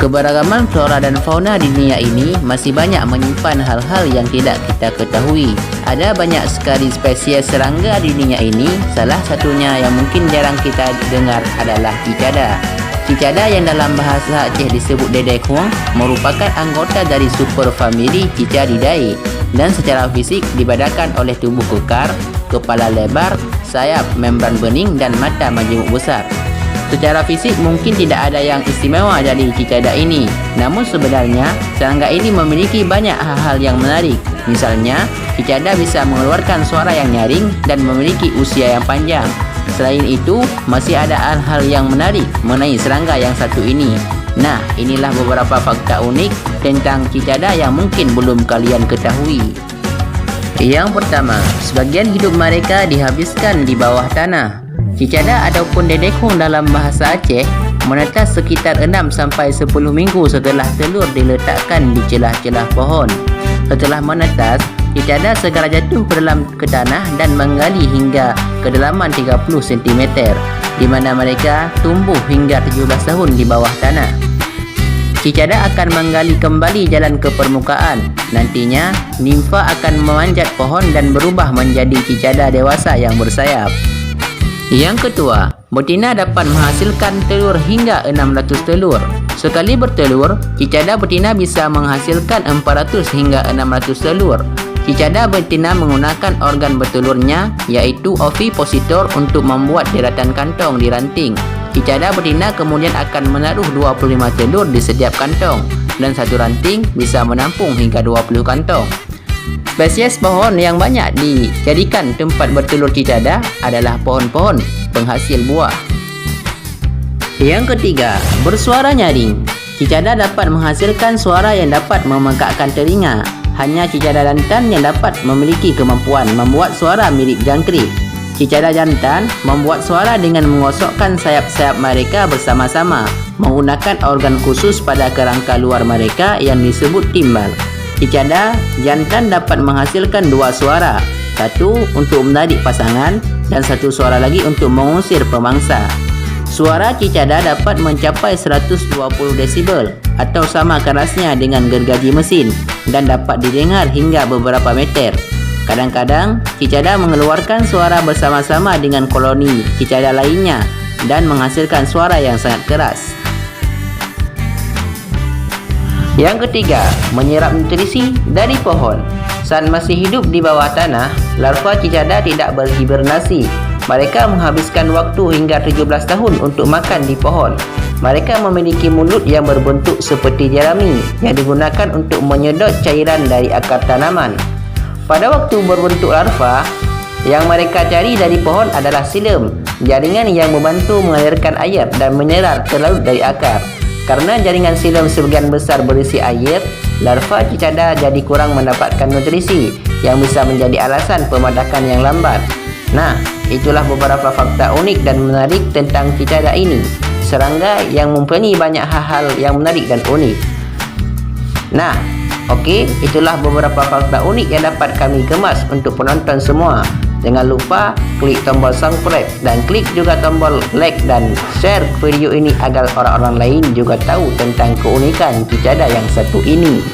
Keberagaman flora dan fauna di dunia ini masih banyak menyimpan hal-hal yang tidak kita ketahui. Ada banyak sekali spesies serangga di dunia ini. Salah satunya yang mungkin jarang kita dengar adalah cicada. Cicada yang dalam bahasa Aceh disebut dedekuang merupakan anggota dari superfamili Cicadidae dan secara fisik dibedakan oleh tubuh kekar, kepala lebar, sayap membran bening dan mata majemuk besar. Secara fisik mungkin tidak ada yang istimewa dari cicada ini, namun sebenarnya serangga ini memiliki banyak hal-hal yang menarik. Misalnya, cicada bisa mengeluarkan suara yang nyaring dan memiliki usia yang panjang. Selain itu, masih ada hal-hal yang menarik mengenai serangga yang satu ini. Nah, inilah beberapa fakta unik tentang cicada yang mungkin belum kalian ketahui. Yang pertama, sebagian hidup mereka dihabiskan di bawah tanah. Cicada ataupun dedekung dalam bahasa Aceh menetas sekitar 6-10 minggu setelah telur diletakkan di celah-celah pohon. Setelah menetas, cicada segera jatuh ke tanah dan menggali hingga kedalaman 30 cm, di mana mereka tumbuh hingga 17 tahun di bawah tanah. Cicada akan menggali kembali jalan ke permukaan. Nantinya, nimfa akan memanjat pohon dan berubah menjadi cicada dewasa yang bersayap. Yang kedua, betina dapat menghasilkan telur hingga 600 telur. Sekali bertelur, cicada betina bisa menghasilkan 400 hingga 600 telur. Cicada betina menggunakan organ bertelurnya, yaitu ovipositor, untuk membuat deratan kantong di ranting. Cicada betina kemudian akan menaruh 25 telur di setiap kantong, dan satu ranting bisa menampung hingga 20 kantong. Spesies pohon yang banyak dijadikan tempat bertelur cicada adalah pohon-pohon penghasil buah. Yang ketiga, bersuara nyaring. Cicada dapat menghasilkan suara yang dapat memegakkan telinga. Hanya cicada jantan yang dapat memiliki kemampuan membuat suara mirip jangkrik. Cicada jantan membuat suara dengan menggosokkan sayap-sayap mereka bersama-sama, menggunakan organ khusus pada kerangka luar mereka yang disebut timbal. Cicada jantan dapat menghasilkan dua suara, satu untuk menarik pasangan dan satu suara lagi untuk mengusir pemangsa. Suara cicada dapat mencapai 120 desibel atau sama kerasnya dengan gergaji mesin dan dapat didengar hingga beberapa meter. Kadang-kadang, cicada mengeluarkan suara bersama-sama dengan koloni cicada lainnya dan menghasilkan suara yang sangat keras. Yang ketiga, menyerap nutrisi dari pohon. Saat masih hidup di bawah tanah, larva cicada tidak berhibernasi. Mereka menghabiskan waktu hingga 17 tahun untuk makan di pohon. Mereka memiliki mulut yang berbentuk seperti jerami yang digunakan untuk menyedot cairan dari akar tanaman. Pada waktu berbentuk larva, yang mereka cari dari pohon adalah silem, jaringan yang membantu mengalirkan air dan mineral terlalu dari akar. Karena jaringan silem sebagian besar berisi air, larva cicada jadi kurang mendapatkan nutrisi yang bisa menjadi alasan pemadakan yang lambat. Nah, itulah beberapa fakta unik dan menarik tentang cicada ini. Serangga yang mempunyai banyak hal-hal yang menarik dan unik. Nah, oke, itulah beberapa fakta unik yang dapat kami kemas untuk penonton semua. Jangan lupa klik tombol subscribe dan klik juga tombol like dan share video ini agar orang-orang lain juga tahu tentang keunikan cicada yang satu ini.